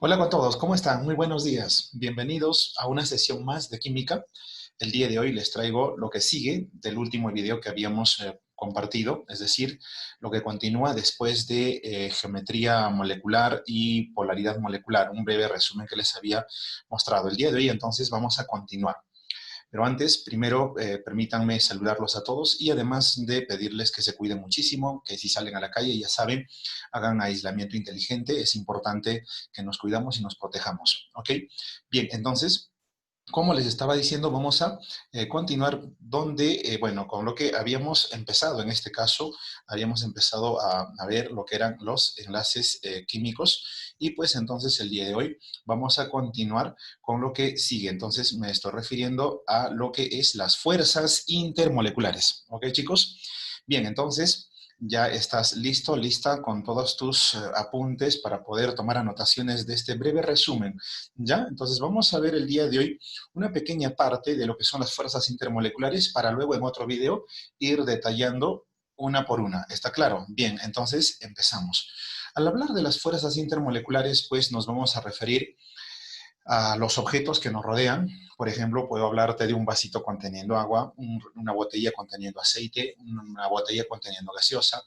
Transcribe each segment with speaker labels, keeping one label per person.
Speaker 1: Hola con todos, ¿cómo están? Muy buenos días. Bienvenidos a una sesión más de química. El día de hoy les traigo lo que sigue del último video que habíamos compartido, es decir, lo que continúa después de geometría molecular y polaridad molecular, un breve resumen que les había mostrado. El día de hoy entonces vamos a continuar. Pero antes, primero, permítanme saludarlos a todos y además de pedirles que se cuiden muchísimo, que si salen a la calle, ya saben, hagan aislamiento inteligente. Es importante que nos cuidamos y nos protejamos, ¿ok? Bien, entonces, como les estaba diciendo, vamos a continuar bueno, con lo que habíamos empezado. En este caso, habíamos empezado a ver lo que eran los enlaces químicos y pues entonces el día de hoy vamos a continuar con lo que sigue. Entonces me estoy refiriendo a lo que es las fuerzas intermoleculares. ¿Ok, chicos? Bien, entonces ya estás listo, lista con todos tus apuntes para poder tomar anotaciones de este breve resumen. ¿Ya? Entonces vamos a ver el día de hoy una pequeña parte de lo que son las fuerzas intermoleculares para luego en otro video ir detallando una por una. ¿Está claro? Bien, entonces empezamos. Al hablar de las fuerzas intermoleculares, pues nos vamos a referir a los objetos que nos rodean. Por ejemplo, puedo hablarte de un vasito conteniendo agua, una botella conteniendo aceite, una botella conteniendo gaseosa.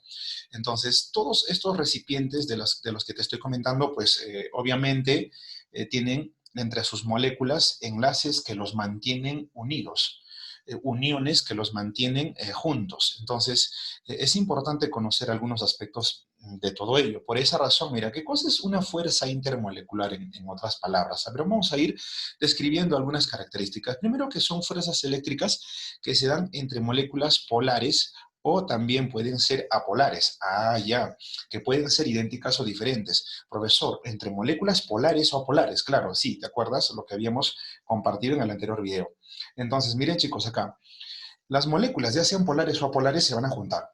Speaker 1: Entonces, todos estos recipientes de los que te estoy comentando, pues obviamente tienen entre sus moléculas enlaces que los mantienen unidos, uniones que los mantienen juntos. Entonces, es importante conocer algunos aspectos de todo ello. Por esa razón, mira, ¿qué cosa es una fuerza intermolecular en otras palabras? A ver, vamos a ir describiendo algunas características. Primero, que son fuerzas eléctricas que se dan entre moléculas polares o también pueden ser apolares. Ah, ya, que pueden ser idénticas o diferentes. Profesor, entre moléculas polares o apolares, claro, sí, ¿te acuerdas lo que habíamos compartido en el anterior video? Entonces, miren chicos acá, las moléculas, ya sean polares o apolares, se van a juntar.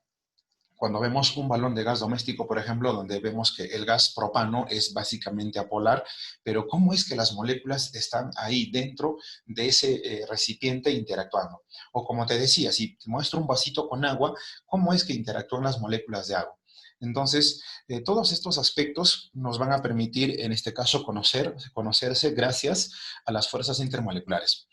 Speaker 1: Cuando vemos un balón de gas doméstico, por ejemplo, donde vemos que el gas propano es básicamente apolar, pero ¿cómo es que las moléculas están ahí dentro de ese recipiente interactuando? O como te decía, si te muestro un vasito con agua, ¿cómo es que interactúan las moléculas de agua? Entonces, todos estos aspectos nos van a permitir, en este caso, conocerse gracias a las fuerzas intermoleculares.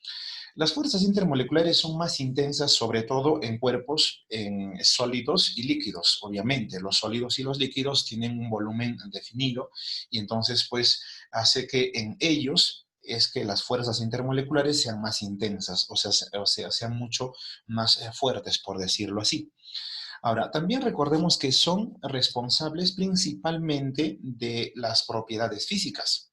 Speaker 1: Las fuerzas intermoleculares son más intensas, sobre todo en cuerpos en sólidos y líquidos. Obviamente, los sólidos y los líquidos tienen un volumen definido y entonces, pues, hace que en ellos es que las fuerzas intermoleculares sean más intensas, o sea sean mucho más fuertes, por decirlo así. Ahora, también recordemos que son responsables principalmente de las propiedades físicas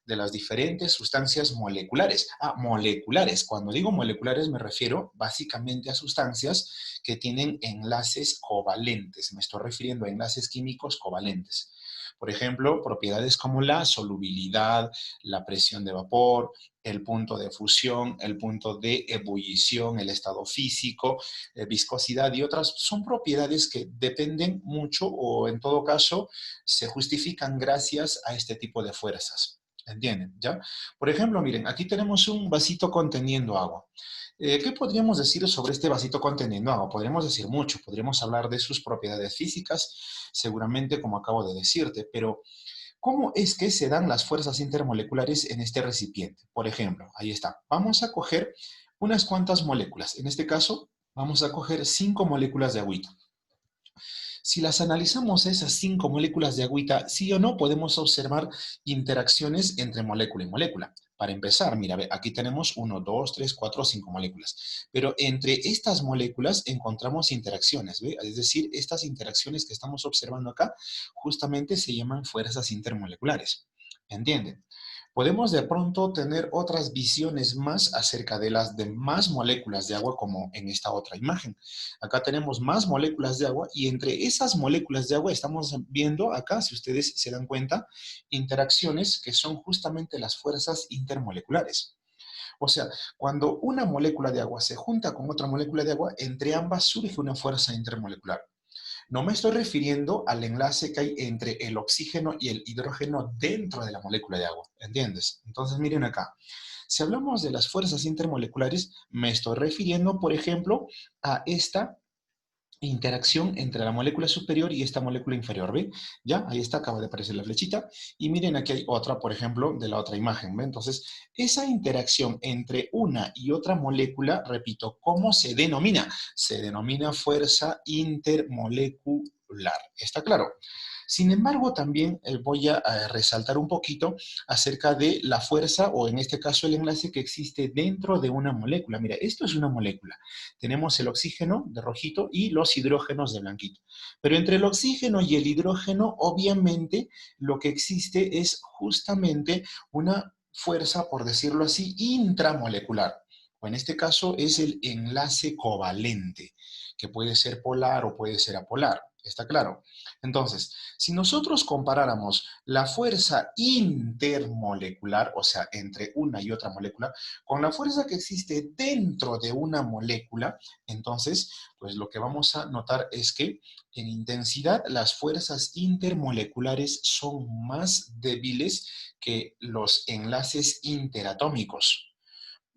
Speaker 1: de las diferentes sustancias moleculares. Ah, moleculares. Cuando digo moleculares me refiero básicamente a sustancias que tienen enlaces covalentes. Me estoy refiriendo a enlaces químicos covalentes. Por ejemplo, propiedades como la solubilidad, la presión de vapor, el punto de fusión, el punto de ebullición, el estado físico, viscosidad y otras, son propiedades que dependen mucho o en todo caso se justifican gracias a este tipo de fuerzas. ¿Entienden? ¿Ya? Por ejemplo, miren, aquí tenemos un vasito conteniendo agua. ¿Qué podríamos decir sobre este vasito conteniendo agua? Podríamos decir mucho, podríamos hablar de sus propiedades físicas, seguramente como acabo de decirte, pero ¿cómo es que se dan las fuerzas intermoleculares en este recipiente? Por ejemplo, ahí está. Vamos a coger unas cuantas moléculas. En este caso, vamos a coger 5 moléculas de agüita. Si las analizamos esas 5 moléculas de agüita, sí o no, podemos observar interacciones entre molécula y molécula. Para empezar, mira, ve, aquí tenemos 1, 2, 3, 4, 5 moléculas. Pero entre estas moléculas encontramos interacciones, ¿ve? Es decir, estas interacciones que estamos observando acá justamente se llaman fuerzas intermoleculares. ¿Entienden? Podemos de pronto tener otras visiones más acerca de las demás moléculas de agua como en esta otra imagen. Acá tenemos más moléculas de agua y entre esas moléculas de agua estamos viendo acá, si ustedes se dan cuenta, interacciones que son justamente las fuerzas intermoleculares. O sea, cuando una molécula de agua se junta con otra molécula de agua, entre ambas surge una fuerza intermolecular. No me estoy refiriendo al enlace que hay entre el oxígeno y el hidrógeno dentro de la molécula de agua, ¿entiendes? Entonces, miren acá. Si hablamos de las fuerzas intermoleculares, me estoy refiriendo, por ejemplo, a esta interacción entre la molécula superior y esta molécula inferior, ¿ve? Ya, ahí está, acaba de aparecer la flechita. Y miren, aquí hay otra, por ejemplo, de la otra imagen, ¿ve? Entonces, esa interacción entre una y otra molécula, repito, ¿cómo se denomina? Se denomina fuerza intermolecular. ¿Está claro? Sin embargo, también voy a resaltar un poquito acerca de la fuerza, o en este caso el enlace que existe dentro de una molécula. Mira, esto es una molécula. Tenemos el oxígeno de rojito y los hidrógenos de blanquito. Pero entre el oxígeno y el hidrógeno, obviamente, lo que existe es justamente una fuerza, por decirlo así, intramolecular. O en este caso es el enlace covalente, que puede ser polar o puede ser apolar. ¿Está claro? Entonces, si nosotros comparáramos la fuerza intermolecular, o sea, entre una y otra molécula, con la fuerza que existe dentro de una molécula, entonces, pues lo que vamos a notar es que en intensidad las fuerzas intermoleculares son más débiles que los enlaces interatómicos.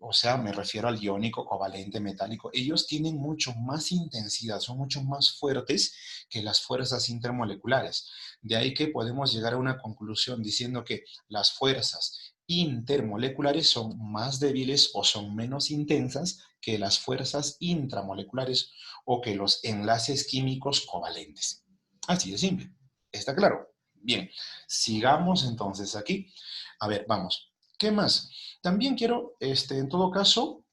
Speaker 1: O sea, me refiero al iónico, covalente, metálico. Ellos tienen mucho más intensidad, son mucho más fuertes que las fuerzas intermoleculares. De ahí que podemos llegar a una conclusión diciendo que las fuerzas intermoleculares son más débiles o son menos intensas que las fuerzas intramoleculares o que los enlaces químicos covalentes. Así de simple. ¿Está claro? Bien, sigamos entonces aquí. A ver, vamos. ¿Qué más? También quiero, en todo caso,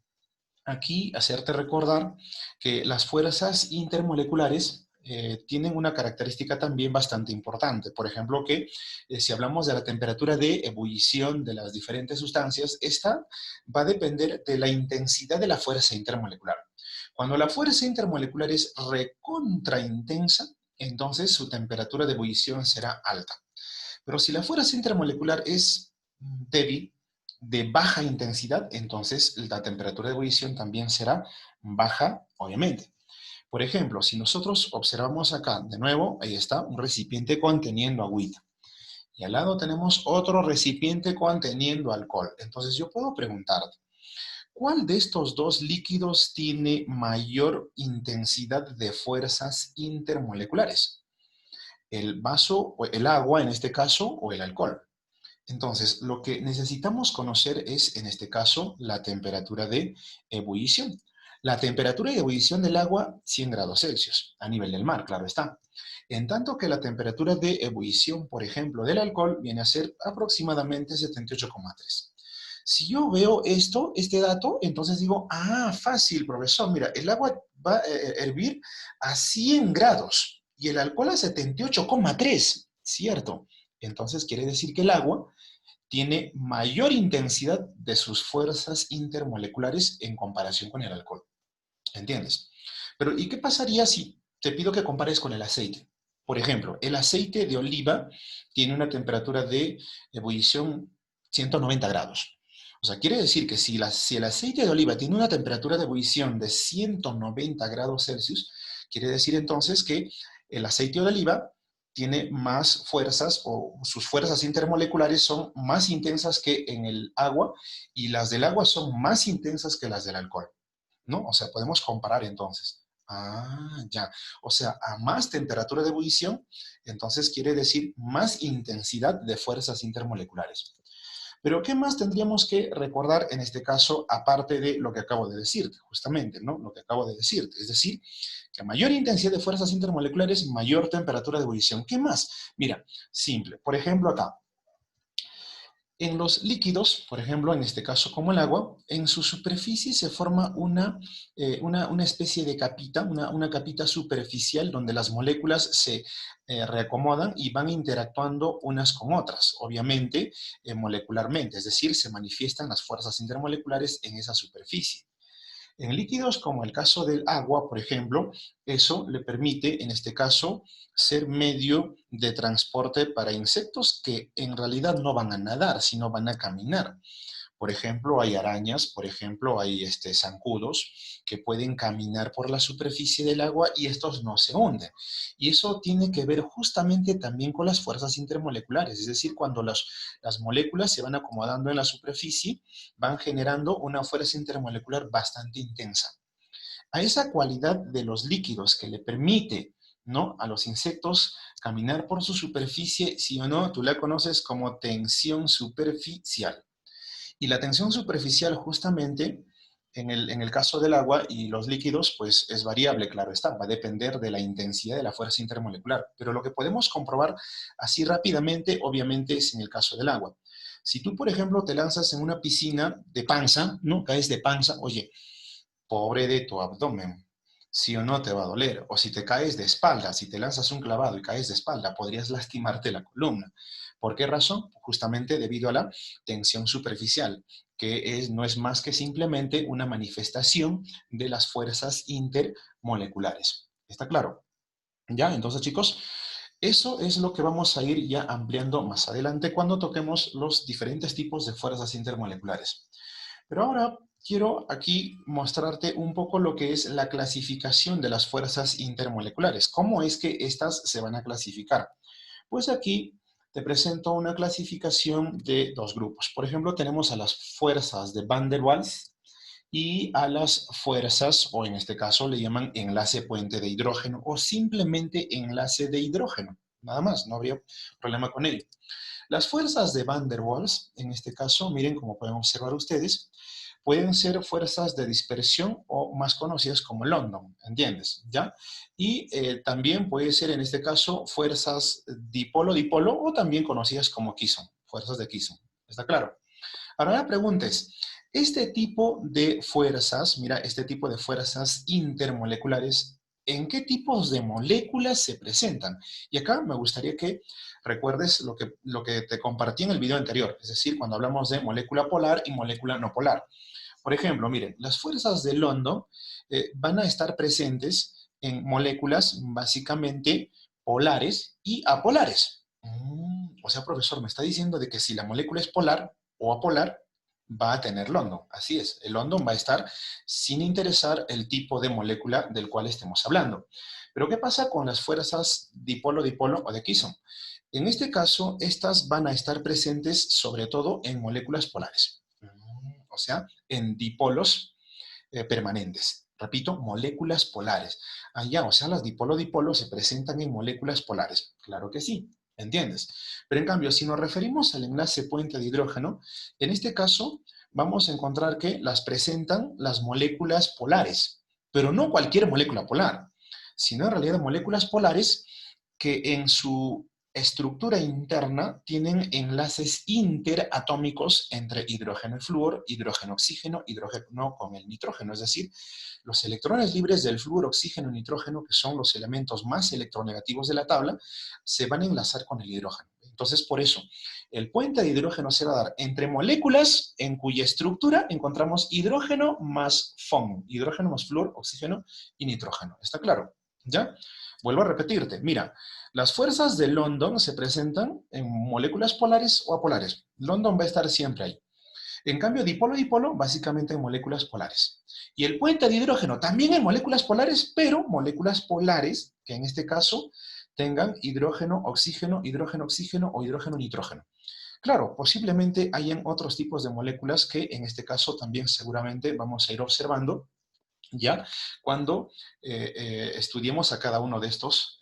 Speaker 1: aquí hacerte recordar que las fuerzas intermoleculares tienen una característica también bastante importante. Por ejemplo, que si hablamos de la temperatura de ebullición de las diferentes sustancias, esta va a depender de la intensidad de la fuerza intermolecular. Cuando la fuerza intermolecular es recontra intensa, entonces su temperatura de ebullición será alta. Pero si la fuerza intermolecular es débil, de baja intensidad, entonces la temperatura de ebullición también será baja, obviamente. Por ejemplo, si nosotros observamos acá, de nuevo, ahí está, un recipiente conteniendo agüita. Y al lado tenemos otro recipiente conteniendo alcohol. Entonces yo puedo preguntarte, ¿cuál de estos dos líquidos tiene mayor intensidad de fuerzas intermoleculares? ¿El vaso, o el agua en este caso, o el alcohol? Entonces, lo que necesitamos conocer es, en este caso, la temperatura de ebullición. La temperatura de ebullición del agua, 100 grados Celsius, a nivel del mar, claro está. En tanto que la temperatura de ebullición, por ejemplo, del alcohol, viene a ser aproximadamente 78,3. Si yo veo esto, este dato, entonces digo, ah, fácil, profesor, mira, el agua va a hervir a 100 grados y el alcohol a 78,3, ¿cierto? Entonces quiere decir que el agua tiene mayor intensidad de sus fuerzas intermoleculares en comparación con el alcohol. ¿Entiendes? Pero ¿y qué pasaría si te pido que compares con el aceite? Por ejemplo, el aceite de oliva tiene una temperatura de ebullición 190 grados. O sea, quiere decir que si el aceite de oliva tiene una temperatura de ebullición de 190 grados Celsius, quiere decir entonces que el aceite de oliva tiene más fuerzas o sus fuerzas intermoleculares son más intensas que en el agua y las del agua son más intensas que las del alcohol. ¿No? O sea, podemos comparar entonces. Ah, ya. O sea, a más temperatura de ebullición, entonces quiere decir más intensidad de fuerzas intermoleculares. Pero, ¿qué más tendríamos que recordar en este caso, aparte de lo que acabo de decirte, justamente, ¿no? Lo que acabo de decirte. Es decir, que a mayor intensidad de fuerzas intermoleculares, mayor temperatura de ebullición. ¿Qué más? Mira, simple. Por ejemplo, acá, en los líquidos, por ejemplo, en este caso como el agua, en su superficie se forma una especie de capita, una capita superficial donde las moléculas se reacomodan y van interactuando unas con otras, obviamente molecularmente, es decir, se manifiestan las fuerzas intermoleculares en esa superficie. En líquidos como el caso del agua, por ejemplo, eso le permite, en este caso, ser medio de transporte para insectos que en realidad no van a nadar, sino van a caminar. Por ejemplo, hay arañas, por ejemplo, hay zancudos que pueden caminar por la superficie del agua y estos no se hunden. Y eso tiene que ver justamente también con las fuerzas intermoleculares, es decir, cuando las moléculas se van acomodando en la superficie, van generando una fuerza intermolecular bastante intensa. a esa cualidad de los líquidos que le permite, ¿no?, a los insectos caminar por su superficie, sí o no, tú la conoces como tensión superficial. Y la tensión superficial justamente en el caso del agua y los líquidos, pues es variable, claro está, va a depender de la intensidad de la fuerza intermolecular. Pero lo que podemos comprobar así rápidamente, obviamente, es en el caso del agua. Si tú, por ejemplo, te lanzas en una piscina de panza, ¿no? Caes de panza, oye, pobre de tu abdomen, sí o no te va a doler. O si te caes de espalda, si te lanzas un clavado y caes de espalda, podrías lastimarte la columna. ¿Por qué razón? Justamente debido a la tensión superficial, que no es más que simplemente una manifestación de las fuerzas intermoleculares. ¿Está claro? ¿Ya? Entonces, chicos, eso es lo que vamos a ir ya ampliando más adelante cuando toquemos los diferentes tipos de fuerzas intermoleculares. Pero ahora quiero aquí mostrarte un poco lo que es la clasificación de las fuerzas intermoleculares. ¿Cómo es que estas se van a clasificar? Pues aquí te presento una clasificación de dos grupos. Por ejemplo, tenemos a las fuerzas de Van der Waals y a las fuerzas, o en este caso le llaman enlace puente de hidrógeno o simplemente enlace de hidrógeno. Nada más, no habría problema con ello. Las fuerzas de Van der Waals, en este caso, miren como pueden observar ustedes, pueden ser fuerzas de dispersión o más conocidas como London, ¿entiendes? ¿Ya? Y también puede ser en este caso fuerzas dipolo-dipolo o también conocidas como Kisson, fuerzas de Kisson. ¿Está claro? Ahora la pregunta es, este tipo de fuerzas, mira, este tipo de fuerzas intermoleculares, ¿en qué tipos de moléculas se presentan? Y acá me gustaría que recuerdes lo que te compartí en el video anterior, es decir, cuando hablamos de molécula polar y molécula no polar. Por ejemplo, miren, las fuerzas de London van a estar presentes en moléculas básicamente polares y apolares. O sea, profesor, me está diciendo de que si la molécula es polar o apolar, va a tener London. Así es, el London va a estar sin interesar el tipo de molécula del cual estemos hablando. Pero ¿qué pasa con las fuerzas dipolo-dipolo o de Kisson? En este caso, estas van a estar presentes sobre todo en moléculas polares. O sea, en dipolos permanentes. Repito, moléculas polares. Allá, o sea, las dipolo-dipolo se presentan en moléculas polares. Claro que sí, ¿entiendes? Pero en cambio, si nos referimos al enlace puente de hidrógeno, en este caso vamos a encontrar que las presentan las moléculas polares, pero no cualquier molécula polar, sino en realidad moléculas polares que en su estructura interna tienen enlaces interatómicos entre hidrógeno y flúor, hidrógeno-oxígeno, hidrógeno con el nitrógeno. Es decir, los electrones libres del flúor, oxígeno y nitrógeno, que son los elementos más electronegativos de la tabla, se van a enlazar con el hidrógeno. Entonces, por eso, el puente de hidrógeno se va a dar entre moléculas en cuya estructura encontramos hidrógeno más FON, hidrógeno más flúor, oxígeno y nitrógeno. ¿Está claro? ¿Ya? Vuelvo a repetirte. Mira, las fuerzas de London se presentan en moléculas polares o apolares. London va a estar siempre ahí. En cambio, dipolo-dipolo, básicamente en moléculas polares. Y el puente de hidrógeno también en moléculas polares, pero moléculas polares, que en este caso tengan hidrógeno, oxígeno, hidrógeno-oxígeno o hidrógeno-nitrógeno. Claro, posiblemente hayan otros tipos de moléculas que en este caso también seguramente vamos a ir observando ya cuando estudiemos a cada uno de estas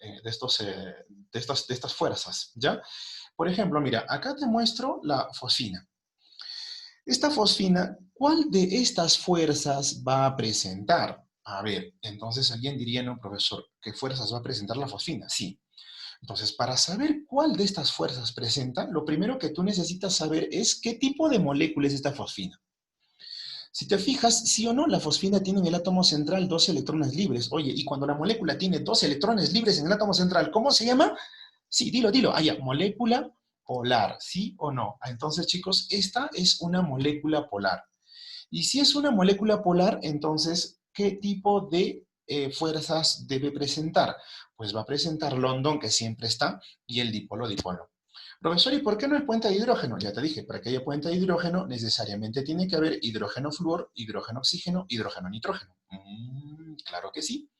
Speaker 1: fuerzas, ¿ya? Por ejemplo, mira, acá te muestro la fosfina. Esta fosfina, ¿cuál de estas fuerzas va a presentar? A ver, entonces alguien diría, no, profesor, ¿qué fuerzas va a presentar la fosfina? Sí. Entonces, para saber cuál de estas fuerzas presenta, lo primero que tú necesitas saber es qué tipo de molécula es esta fosfina. Si te fijas, sí o no, la fosfina tiene en el átomo central 2 electrones libres. Oye, y cuando la molécula tiene 2 electrones libres en el átomo central, ¿cómo se llama? Sí, dilo, dilo. Ah, ya, molécula polar, ¿sí o no? Entonces, chicos, esta es una molécula polar. Y si es una molécula polar, entonces, ¿qué tipo de fuerzas debe presentar? Pues va a presentar London, que siempre está, y el dipolo-dipolo. Profesor, ¿y por qué no el puente de hidrógeno? Ya te dije, para que haya puente de hidrógeno necesariamente tiene que haber hidrógeno flúor, hidrógeno oxígeno, hidrógeno nitrógeno. Claro que sí.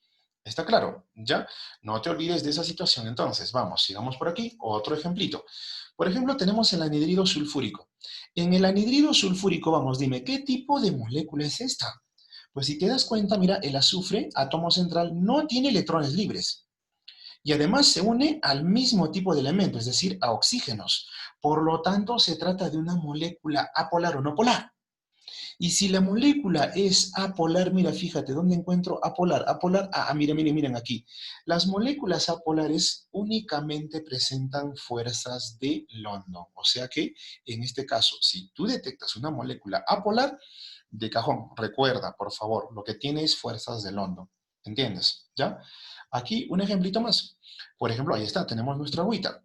Speaker 1: ¿Está claro? ¿Ya? No te olvides de esa situación. Entonces, vamos, sigamos por aquí. Otro ejemplito. Por ejemplo, tenemos el anhidrido sulfúrico. En el anhidrido sulfúrico, vamos, dime, ¿qué tipo de molécula es esta? Pues si te das cuenta, mira, el azufre, átomo central, no tiene electrones libres. Y además se une al mismo tipo de elemento, es decir, a oxígenos. Por lo tanto, se trata de una molécula apolar o no polar. Y si la molécula es apolar, mira, fíjate, ¿dónde encuentro apolar? Apolar, miren aquí. Las moléculas apolares únicamente presentan fuerzas de London. O sea que, en este caso, si tú detectas una molécula apolar, de cajón, recuerda, por favor, lo que tiene es fuerzas de London. ¿Entiendes? ¿Ya? Aquí un ejemplito más. Por ejemplo, ahí está, tenemos nuestra agüita.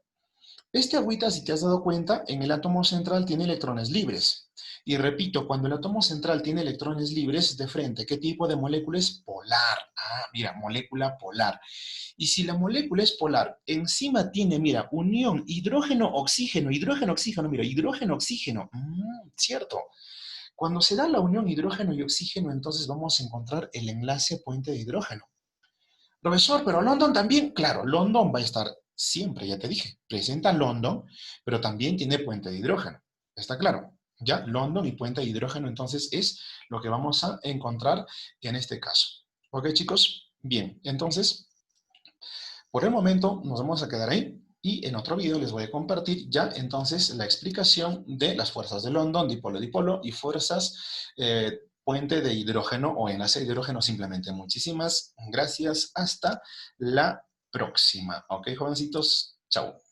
Speaker 1: Este agüita, si te has dado cuenta, en el átomo central tiene electrones libres. Y repito, cuando el átomo central tiene electrones libres de frente, ¿qué tipo de molécula es? Polar. Mira, molécula polar. Y si la molécula es polar, encima tiene, mira, unión hidrógeno-oxígeno, hidrógeno-oxígeno, mira, hidrógeno-oxígeno. Cierto. Cuando se da la unión hidrógeno y oxígeno, entonces vamos a encontrar el enlace puente de hidrógeno. Profesor, pero London también, claro, London va a estar siempre, ya te dije, presenta London, pero también tiene puente de hidrógeno. ¿Está claro? Ya, London y puente de hidrógeno, entonces es lo que vamos a encontrar en este caso. ¿Ok, chicos? Bien, entonces, por el momento nos vamos a quedar ahí y en otro video les voy a compartir ya entonces la explicación de las fuerzas de London, dipolo-dipolo y fuerzas puente de hidrógeno o enlace de hidrógeno simplemente. Muchísimas gracias. Hasta la próxima. Ok, jovencitos. Chao.